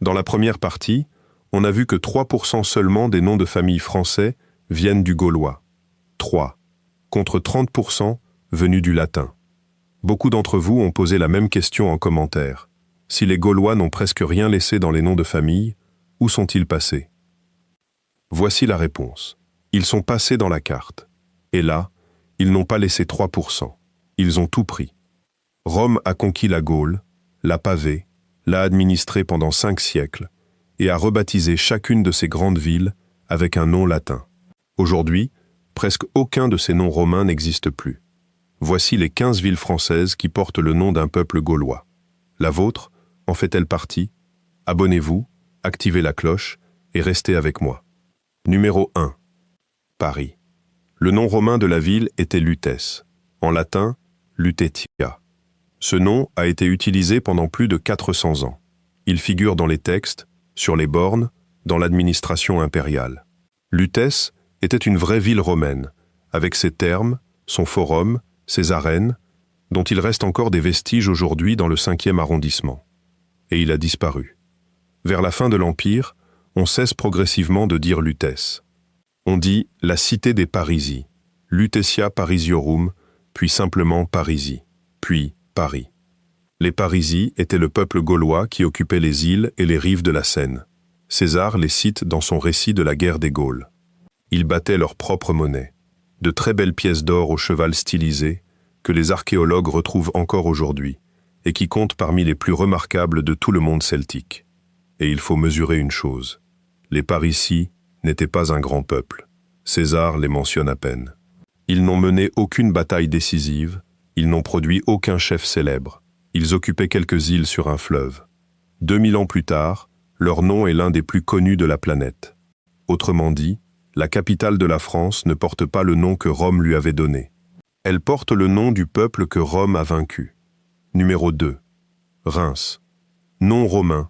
Dans la première partie, on a vu que 3% seulement des noms de famille français viennent du gaulois. 3, contre 30% venus du latin. Beaucoup d'entre vous ont posé la même question en commentaire. Si les Gaulois n'ont presque rien laissé dans les noms de famille, où sont-ils passés? Voici la réponse. Ils sont passés dans la carte. Et là, ils n'ont pas laissé 3%. Ils ont tout pris. Rome a conquis la Gaule, l'a pavée, l'a administrée pendant 5 siècles et a rebaptisé chacune de ces grandes villes avec un nom latin. Aujourd'hui, presque aucun de ces noms romains n'existe plus. Voici les 15 villes françaises qui portent le nom d'un peuple gaulois. La vôtre, en fait-elle partie? Abonnez-vous, activez la cloche et restez avec moi. Numéro 1. Paris. Le nom romain de la ville était Lutèce. En latin, Lutetia. Ce nom a été utilisé pendant plus de 400 ans. Il figure dans les textes, sur les bornes, dans l'administration impériale. Lutèce était une vraie ville romaine, avec ses thermes, son forum, ses arènes, dont il reste encore des vestiges aujourd'hui dans le 5e arrondissement. Et il a disparu. Vers la fin de l'Empire, on cesse progressivement de dire Lutèce. On dit la cité des Parisi, Lutetia Parisiorum, puis simplement Parisi, puis Paris. Les Parisi étaient le peuple gaulois qui occupait les îles et les rives de la Seine. César les cite dans son récit de la guerre des Gaules. Ils battaient leur propre monnaie. De très belles pièces d'or au cheval stylisé, que les archéologues retrouvent encore aujourd'hui, et qui comptent parmi les plus remarquables de tout le monde celtique. Et il faut mesurer une chose. Les Parisis n'étaient pas un grand peuple. César les mentionne à peine. Ils n'ont mené aucune bataille décisive, ils n'ont produit aucun chef célèbre. Ils occupaient quelques îles sur un fleuve. 2000 ans plus tard, leur nom est l'un des plus connus de la planète. Autrement dit, la capitale de la France ne porte pas le nom que Rome lui avait donné. Elle porte le nom du peuple que Rome a vaincu. Numéro 2. Reims. Nom romain,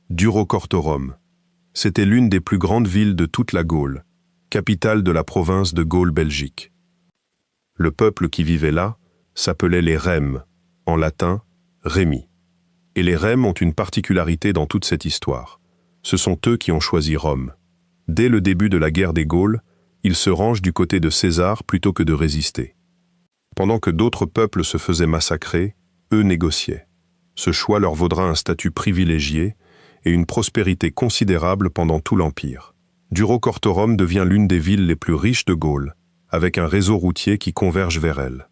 Durocortorum. C'était l'une des plus grandes villes de toute la Gaule, capitale de la province de Gaule-Belgique. Le peuple qui vivait là s'appelait les Rèmes, en latin, Rémi. Et les Rèmes ont une particularité dans toute cette histoire. Ce sont eux qui ont choisi Rome. Dès le début de la guerre des Gaules, ils se rangent du côté de César plutôt que de résister. Pendant que d'autres peuples se faisaient massacrer, eux négociaient. Ce choix leur vaudra un statut privilégié et une prospérité considérable pendant tout l'Empire. Durocortorum devient l'une des villes les plus riches de Gaule, avec un réseau routier qui converge vers elle.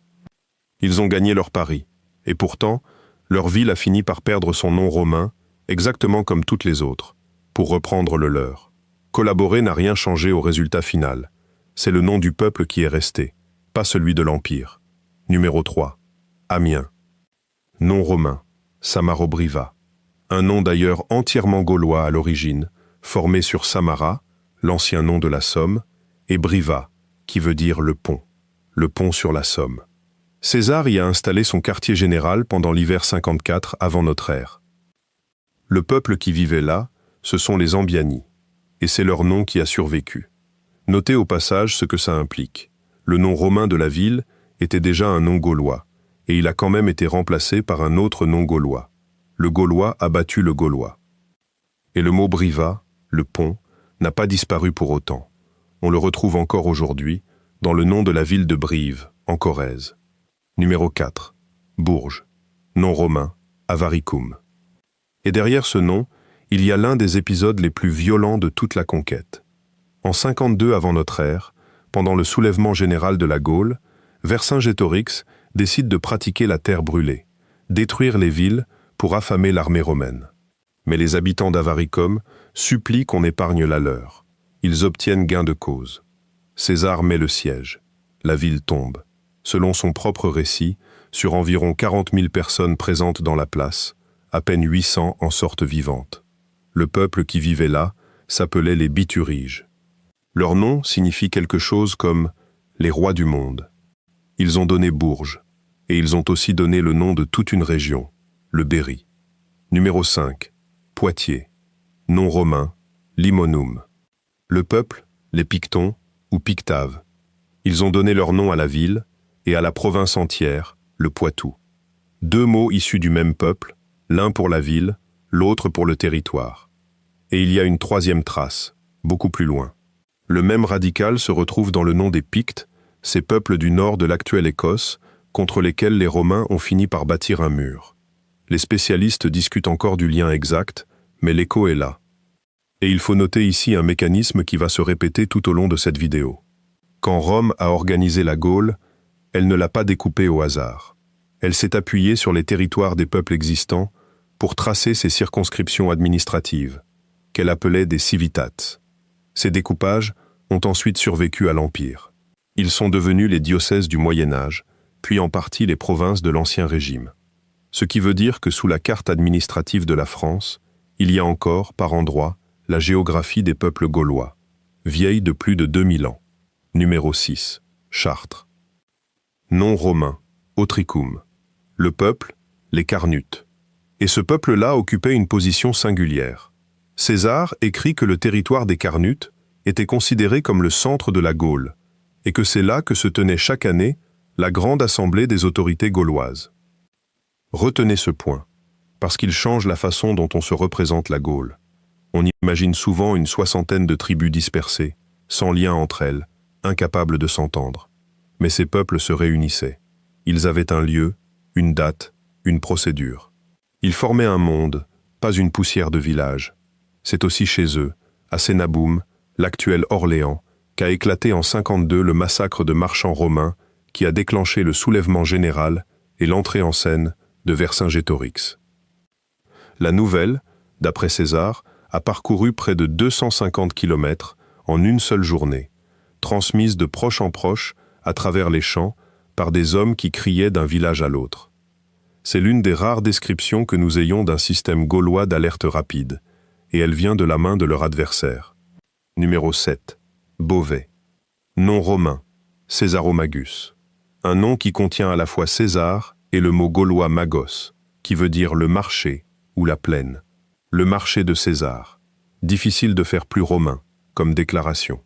Ils ont gagné leur pari, et pourtant, leur ville a fini par perdre son nom romain, exactement comme toutes les autres, pour reprendre le leur. Collaborer n'a rien changé au résultat final. C'est le nom du peuple qui est resté, pas celui de l'Empire. Numéro 3. Amiens. Nom romain, Samarobriva. Un nom d'ailleurs entièrement gaulois à l'origine, formé sur Samara, l'ancien nom de la Somme, et Briva, qui veut dire le pont sur la Somme. César y a installé son quartier général pendant l'hiver 54 avant notre ère. Le peuple qui vivait là, ce sont les Ambiani, et c'est leur nom qui a survécu. Notez au passage ce que ça implique. Le nom romain de la ville était déjà un nom gaulois, et il a quand même été remplacé par un autre nom gaulois. Le gaulois a battu le gaulois. Et le mot Briva, le pont, n'a pas disparu pour autant. On le retrouve encore aujourd'hui dans le nom de la ville de Brive, en Corrèze. Numéro 4. Bourges. Nom romain, Avaricum. Et derrière ce nom, il y a l'un des épisodes les plus violents de toute la conquête. En 52 avant notre ère, pendant le soulèvement général de la Gaule, Vercingétorix décide de pratiquer la terre brûlée, détruire les villes pour affamer l'armée romaine. Mais les habitants d'Avaricum supplient qu'on épargne la leur. Ils obtiennent gain de cause. César met le siège. La ville tombe. Selon son propre récit, sur environ 40 000 personnes présentes dans la place, à peine 800 en sortent vivantes. Le peuple qui vivait là s'appelait les Bituriges. Leur nom signifie quelque chose comme « les rois du monde ». Ils ont donné Bourges, et ils ont aussi donné le nom de toute une région, le Berry. Numéro 5. Poitiers. Nom romain, Limonum. Le peuple, les Pictons ou Pictaves. Ils ont donné leur nom à la ville et à la province entière, le Poitou. Deux mots issus du même peuple, l'un pour la ville, l'autre pour le territoire. Et il y a une troisième trace, beaucoup plus loin. Le même radical se retrouve dans le nom des Pictes, ces peuples du nord de l'actuelle Écosse, contre lesquels les Romains ont fini par bâtir un mur. Les spécialistes discutent encore du lien exact, mais l'écho est là. Et il faut noter ici un mécanisme qui va se répéter tout au long de cette vidéo. Quand Rome a organisé la Gaule, elle ne l'a pas découpée au hasard. Elle s'est appuyée sur les territoires des peuples existants pour tracer ses circonscriptions administratives, qu'elle appelait des civitats. Ces découpages ont ensuite survécu à l'Empire. Ils sont devenus les diocèses du Moyen Âge, puis en partie les provinces de l'Ancien Régime. Ce qui veut dire que sous la carte administrative de la France, il y a encore, par endroits, la géographie des peuples gaulois, vieille de plus de 2000 ans. Numéro 6. Chartres. Nom romain, Autricum. Le peuple, les Carnutes. Et ce peuple-là occupait une position singulière. César écrit que le territoire des Carnutes était considéré comme le centre de la Gaule, et que c'est là que se tenait chaque année la grande assemblée des autorités gauloises. Retenez ce point, parce qu'il change la façon dont on se représente la Gaule. On imagine souvent une soixantaine de tribus dispersées, sans lien entre elles, incapables de s'entendre. Mais ces peuples se réunissaient. Ils avaient un lieu, une date, une procédure. Ils formaient un monde, pas une poussière de village. C'est aussi chez eux, à Sénaboum, l'actuel Orléans, qu'a éclaté en 52 le massacre de marchands romains qui a déclenché le soulèvement général et l'entrée en scène de Vercingétorix. La nouvelle, d'après César, a parcouru près de 250 kilomètres en une seule journée, transmise de proche en proche à travers les champs par des hommes qui criaient d'un village à l'autre. C'est l'une des rares descriptions que nous ayons d'un système gaulois d'alerte rapide, et elle vient de la main de leur adversaire. Numéro 7. Beauvais. Nom romain, Césaromagus. Un nom qui contient à la fois César et le mot gaulois magos, qui veut dire le marché ou la plaine. Le marché de César. Difficile de faire plus romain, comme déclaration.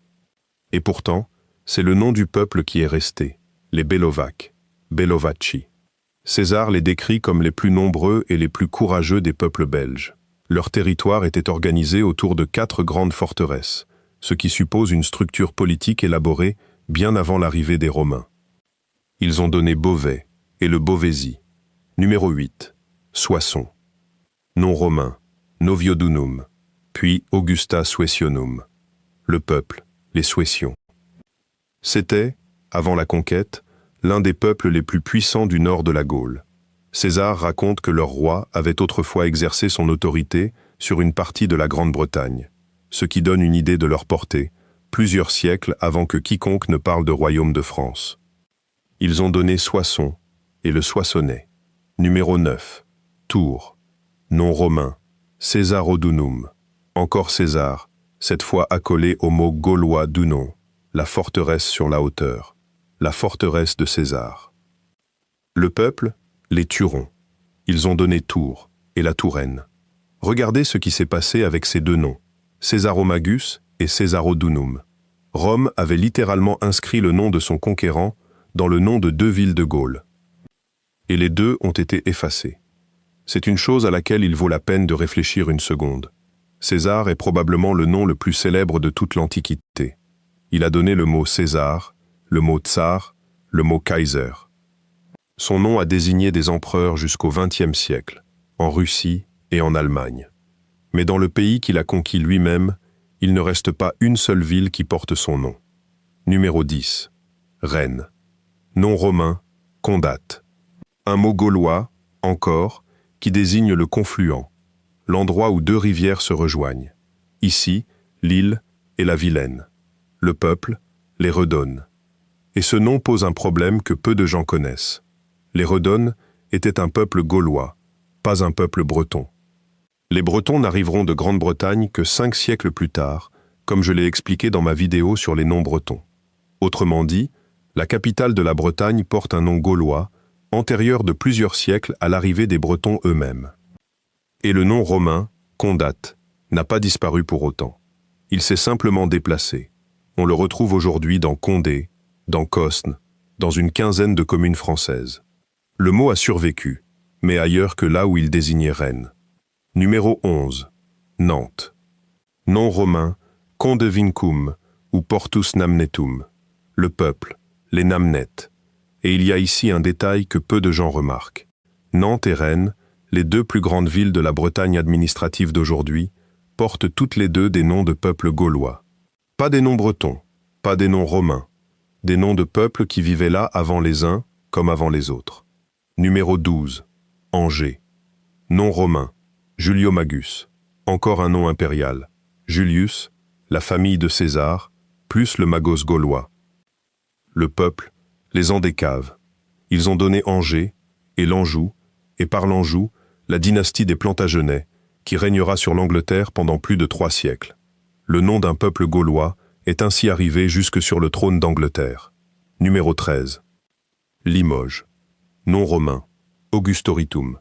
Et pourtant, c'est le nom du peuple qui est resté, les Bellovaques, Bellovaci. César les décrit comme les plus nombreux et les plus courageux des peuples belges. Leur territoire était organisé autour de 4 grandes forteresses, ce qui suppose une structure politique élaborée bien avant l'arrivée des Romains. Ils ont donné Beauvais et le Beauvaisis. Numéro 8. Soissons. Nom romain, Noviodunum, puis Augusta Suessionum. Le peuple, les Suessions. C'était, avant la conquête, l'un des peuples les plus puissants du nord de la Gaule. César raconte que leur roi avait autrefois exercé son autorité sur une partie de la Grande-Bretagne, ce qui donne une idée de leur portée, plusieurs siècles avant que quiconque ne parle de royaume de France. Ils ont donné Soissons et le Soissonnais. Numéro 9. Tours. Nom romain, Caesarodunum. Encore César, cette fois accolé au mot gaulois Dunon, la forteresse sur la hauteur, la forteresse de César. Le peuple, les Turons. Ils ont donné Tours et la Touraine. Regardez ce qui s'est passé avec ces deux noms, Caesaromagus et Caesarodunum. Rome avait littéralement inscrit le nom de son conquérant dans le nom de 2 villes de Gaule. Et les deux ont été effacés. C'est une chose à laquelle il vaut la peine de réfléchir une seconde. César est probablement le nom le plus célèbre de toute l'Antiquité. Il a donné le mot César, le mot tsar, le mot Kaiser. Son nom a désigné des empereurs jusqu'au XXe siècle, en Russie et en Allemagne. Mais dans le pays qu'il a conquis lui-même, il ne reste pas une seule ville qui porte son nom. Numéro 10. Rennes. Nom romain, Condate. Un mot gaulois, encore, qui désigne le confluent, l'endroit où 2 rivières se rejoignent. Ici, l'île et la Vilaine. Le peuple, les Redonnes. Et ce nom pose un problème que peu de gens connaissent. Les Redonnes étaient un peuple gaulois, pas un peuple breton. Les Bretons n'arriveront de Grande-Bretagne que 5 siècles plus tard, comme je l'ai expliqué dans ma vidéo sur les noms bretons. Autrement dit, la capitale de la Bretagne porte un nom gaulois, antérieur de plusieurs siècles à l'arrivée des Bretons eux-mêmes. Et le nom romain, Condate, n'a pas disparu pour autant. Il s'est simplement déplacé. On le retrouve aujourd'hui dans Condé, dans Cosne, dans une quinzaine de communes françaises. Le mot a survécu, mais ailleurs que là où il désignait Rennes. Numéro 11. Nantes. Nom romain, Conde Vincum, ou Portus Namnetum. Le peuple, les Namnettes. Et il y a ici un détail que peu de gens remarquent. Nantes et Rennes, les deux plus grandes villes de la Bretagne administrative d'aujourd'hui, portent toutes les deux des noms de peuples gaulois. Pas des noms bretons, pas des noms romains, des noms de peuples qui vivaient là avant les uns comme avant les autres. Numéro 12, Angers. Nom romain, Julio Magus. Encore un nom impérial, Julius, la famille de César, plus le magos gaulois. Le peuple, les Andécaves. Ils ont donné Angers et l'Anjou, et par l'Anjou, la dynastie des Plantagenets, qui régnera sur l'Angleterre pendant plus de 3 siècles. Le nom d'un peuple gaulois est ainsi arrivé jusque sur le trône d'Angleterre. Numéro 13. Limoges. Nom romain, Augustoritum.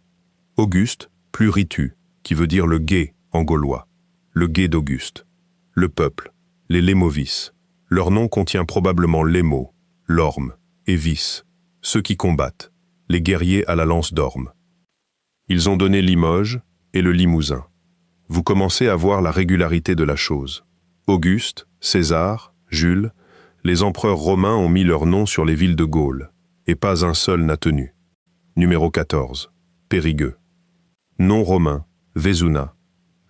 Auguste, plus ritu, qui veut dire le gai en gaulois. Le gai d'Auguste. Le peuple, les Lémovis. Leur nom contient probablement l'émo, l'orme et vis, ceux qui combattent, les guerriers à la lance d'orme. Ils ont donné Limoges et le Limousin. Vous commencez à voir la régularité de la chose. Auguste, César, Jules, les empereurs romains ont mis leur nom sur les villes de Gaule, et pas un seul n'a tenu. Numéro 14. Périgueux. Nom romain, Vesuna.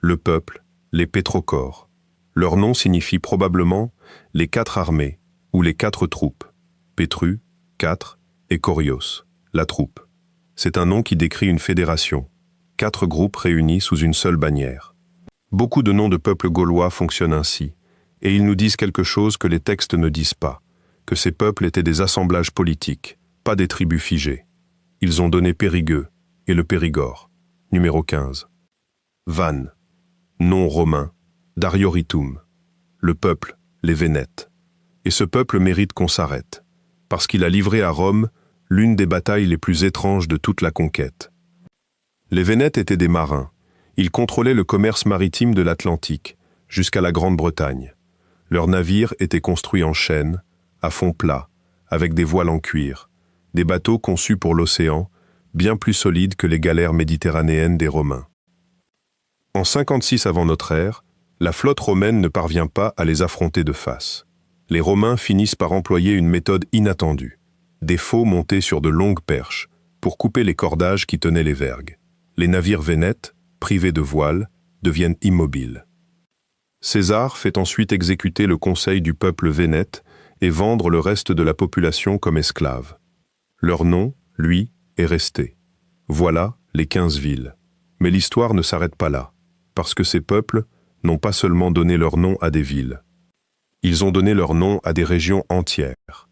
Le peuple, les Pétrocores. Leur nom signifie probablement les 4 armées ou les 4 troupes. Pétru, 4, et Corios, la troupe. C'est un nom qui décrit une fédération, 4 groupes réunis sous une seule bannière. Beaucoup de noms de peuples gaulois fonctionnent ainsi, et ils nous disent quelque chose que les textes ne disent pas, que ces peuples étaient des assemblages politiques, pas des tribus figées. Ils ont donné Périgueux et le Périgord. Numéro 15. Vannes. Nom romain, Darioritum. Le peuple, les Vénètes. Et ce peuple mérite qu'on s'arrête, parce qu'il a livré à Rome l'une des batailles les plus étranges de toute la conquête. Les Vénètes étaient des marins. Ils contrôlaient le commerce maritime de l'Atlantique, jusqu'à la Grande-Bretagne. Leurs navires étaient construits en chêne, à fond plat, avec des voiles en cuir, des bateaux conçus pour l'océan, bien plus solides que les galères méditerranéennes des Romains. En 56 avant notre ère, la flotte romaine ne parvient pas à les affronter de face. Les Romains finissent par employer une méthode inattendue, des faux montés sur de longues perches, pour couper les cordages qui tenaient les vergues. Les navires vénètes, privés de voiles, deviennent immobiles. César fait ensuite exécuter le conseil du peuple vénète et vendre le reste de la population comme esclaves. Leur nom, lui, est resté. Voilà les 15 villes. Mais l'histoire ne s'arrête pas là, parce que ces peuples n'ont pas seulement donné leur nom à des villes. Ils ont donné leur nom à des régions entières.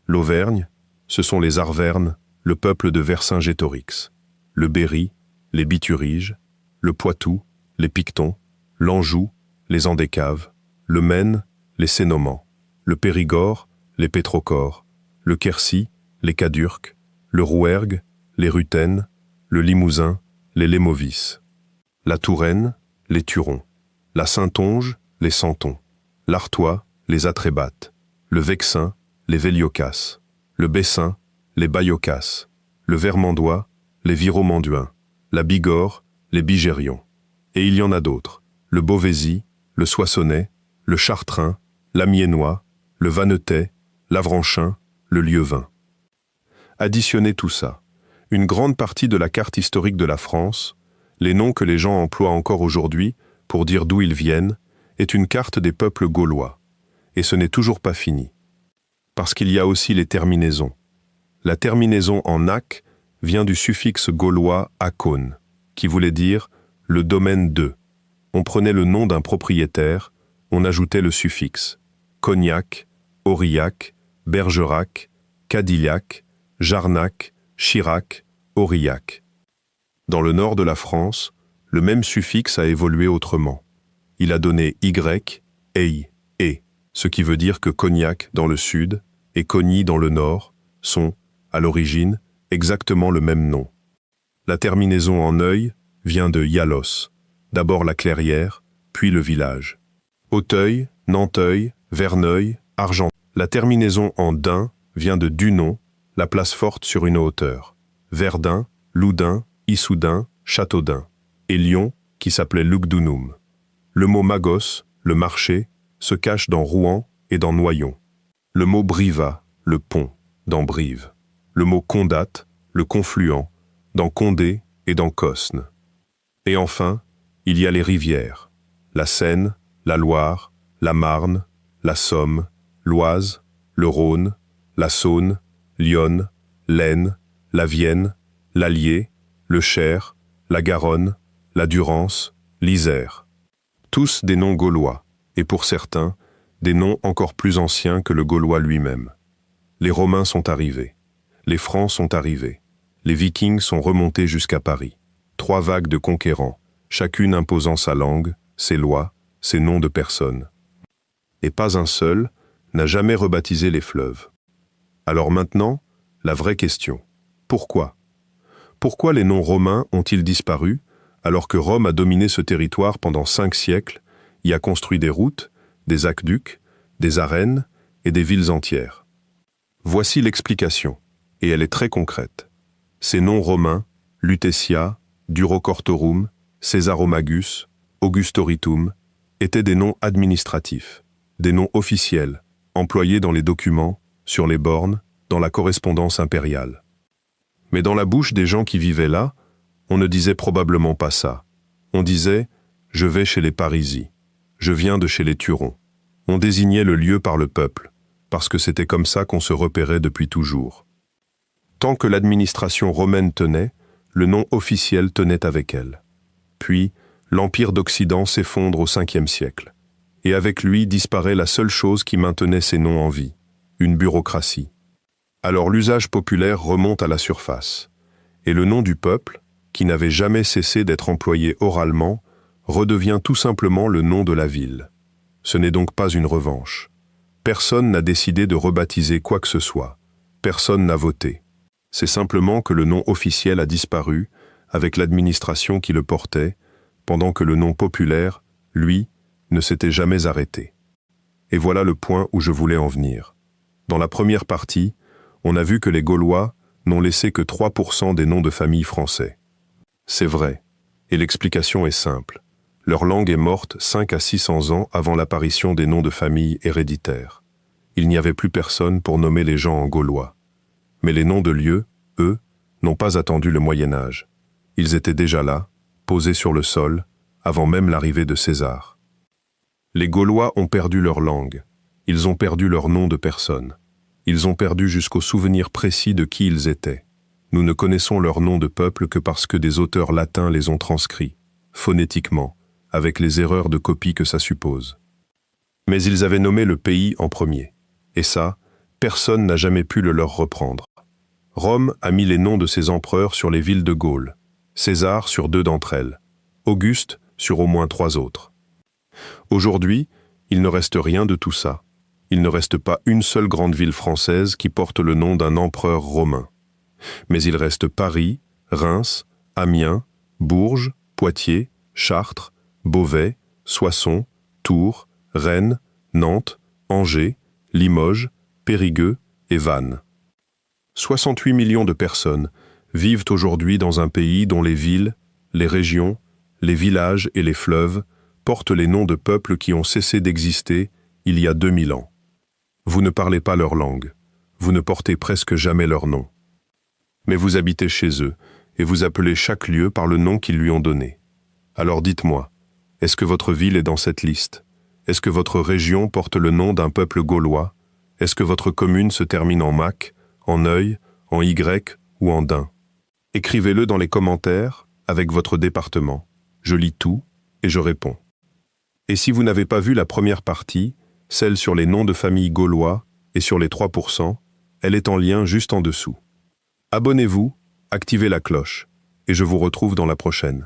L'Auvergne, ce sont les Arvernes, le peuple de Vercingétorix. Le Berry, les Bituriges. Le Poitou, les Pictons. L'Anjou, les Andécaves. Le Maine, les Cénomans. Le Périgord, les Pétrocores. Le Quercy, les Cadurques. Le Rouergue, les Rutènes. Le Limousin, les Lémovis. La Touraine, les Turons. La Saintonge, les Santons. L'Artois, les Atrébates. Le Vexin, les Véliocas. Le Bessin, les Baïocas. Le Vermandois, les Viromanduins. La Bigorre, les Bigérions. Et il y en a d'autres. Le Beauvaisis, le Soissonnais, le Chartrain, l'Amiénois, le Vannetais, l'Avranchin, le Lieuvin. Additionnez tout ça. Une grande partie de la carte historique de la France, les noms que les gens emploient encore aujourd'hui pour dire d'où ils viennent, est une carte des peuples gaulois. Et ce n'est toujours pas fini. Parce qu'il y a aussi les terminaisons. La terminaison en «ac» vient du suffixe gaulois «acone», qui voulait dire « le domaine de ». On prenait le nom d'un propriétaire, on ajoutait le suffixe « Cognac »,« Aurillac »,« Bergerac »,« Cadillac »,« Jarnac »,« Chirac »,« Aurillac ». Dans le nord de la France, le même suffixe a évolué autrement. Il a donné y, ei, et, ce qui veut dire que Cognac dans le sud et Cogny dans le nord sont, à l'origine, exactement le même nom. La terminaison en œil vient de Yalos, d'abord la clairière, puis le village. Auteuil, Nanteuil, Verneuil, Argent. La terminaison en din vient de Dunon, la place forte sur une hauteur. Verdun, Loudun, Issoudun, Châteaudun. Et Lyon, qui s'appelait Lugdunum. Le mot Magos, le marché, se cache dans Rouen et dans Noyon. Le mot Briva, le pont, dans Brive. Le mot Condate, le confluent, dans Condé et dans Cosne. Et enfin, il y a les rivières, la Seine, la Loire, la Marne, la Somme, l'Oise, le Rhône, la Saône, l'Yonne, l'Aisne, la Vienne, l'Allier, le Cher, la Garonne, la Durance, l'Isère. Tous des noms gaulois, et pour certains, des noms encore plus anciens que le Gaulois lui-même. Les Romains sont arrivés, les Francs sont arrivés, les Vikings sont remontés jusqu'à Paris. 3 vagues de conquérants, chacune imposant sa langue, ses lois, ses noms de personnes. Et pas un seul n'a jamais rebaptisé les fleuves. Alors maintenant, la vraie question. Pourquoi? Pourquoi les noms romains ont-ils disparu alors que Rome a dominé ce territoire pendant 5 siècles, y a construit des routes, des aqueducs, des arènes et des villes entières? Voici l'explication, et elle est très concrète. Ces noms romains, Lutetia, Durocortorum, Caesaromagus, Augustoritum, étaient des noms administratifs, des noms officiels, employés dans les documents, sur les bornes, dans la correspondance impériale. Mais dans la bouche des gens qui vivaient là, on ne disait probablement pas ça. On disait « je vais chez les Parisis »,« je viens de chez les Turons ». On désignait le lieu par le peuple, parce que c'était comme ça qu'on se repérait depuis toujours. Tant que l'administration romaine tenait, le nom officiel tenait avec elle. Puis, l'Empire d'Occident s'effondre au 5e siècle. Et avec lui disparaît la seule chose qui maintenait ces noms en vie, une bureaucratie. Alors l'usage populaire remonte à la surface. Et le nom du peuple, qui n'avait jamais cessé d'être employé oralement, redevient tout simplement le nom de la ville. Ce n'est donc pas une revanche. Personne n'a décidé de rebaptiser quoi que ce soit. Personne n'a voté. C'est simplement que le nom officiel a disparu, avec l'administration qui le portait, pendant que le nom populaire, lui, ne s'était jamais arrêté. Et voilà le point où je voulais en venir. Dans la première partie, on a vu que les Gaulois n'ont laissé que 3% des noms de famille français. C'est vrai, et l'explication est simple. Leur langue est morte 5 à 600 ans avant l'apparition des noms de famille héréditaires. Il n'y avait plus personne pour nommer les gens en gaulois. Mais les noms de lieux, eux, n'ont pas attendu le Moyen-Âge. Ils étaient déjà là, posés sur le sol, avant même l'arrivée de César. Les Gaulois ont perdu leur langue. Ils ont perdu leur nom de personne. Ils ont perdu jusqu'au souvenir précis de qui ils étaient. Nous ne connaissons leur nom de peuple que parce que des auteurs latins les ont transcrits, phonétiquement, avec les erreurs de copie que ça suppose. Mais ils avaient nommé le pays en premier. Et ça, personne n'a jamais pu le leur reprendre. Rome a mis les noms de ses empereurs sur les villes de Gaule, César sur 2 d'entre elles, Auguste sur au moins 3 autres. Aujourd'hui, il ne reste rien de tout ça. Il ne reste pas une seule grande ville française qui porte le nom d'un empereur romain. Mais il reste Paris, Reims, Amiens, Bourges, Poitiers, Chartres, Beauvais, Soissons, Tours, Rennes, Nantes, Angers, Limoges, Périgueux et Vannes. 68 millions de personnes vivent aujourd'hui dans un pays dont les villes, les régions, les villages et les fleuves portent les noms de peuples qui ont cessé d'exister il y a 2000 ans. Vous ne parlez pas leur langue, vous ne portez presque jamais leur nom. Mais vous habitez chez eux et vous appelez chaque lieu par le nom qu'ils lui ont donné. Alors dites-moi, est-ce que votre ville est dans cette liste? Est-ce que votre région porte le nom d'un peuple gaulois? Est-ce que votre commune se termine en Mac, en Œil, en Y ou en Dain? Écrivez-le dans les commentaires avec votre département. Je lis tout et je réponds. Et si vous n'avez pas vu la première partie, celle sur les noms de famille gaulois et sur les 3%, elle est en lien juste en dessous. Abonnez-vous, activez la cloche, et je vous retrouve dans la prochaine.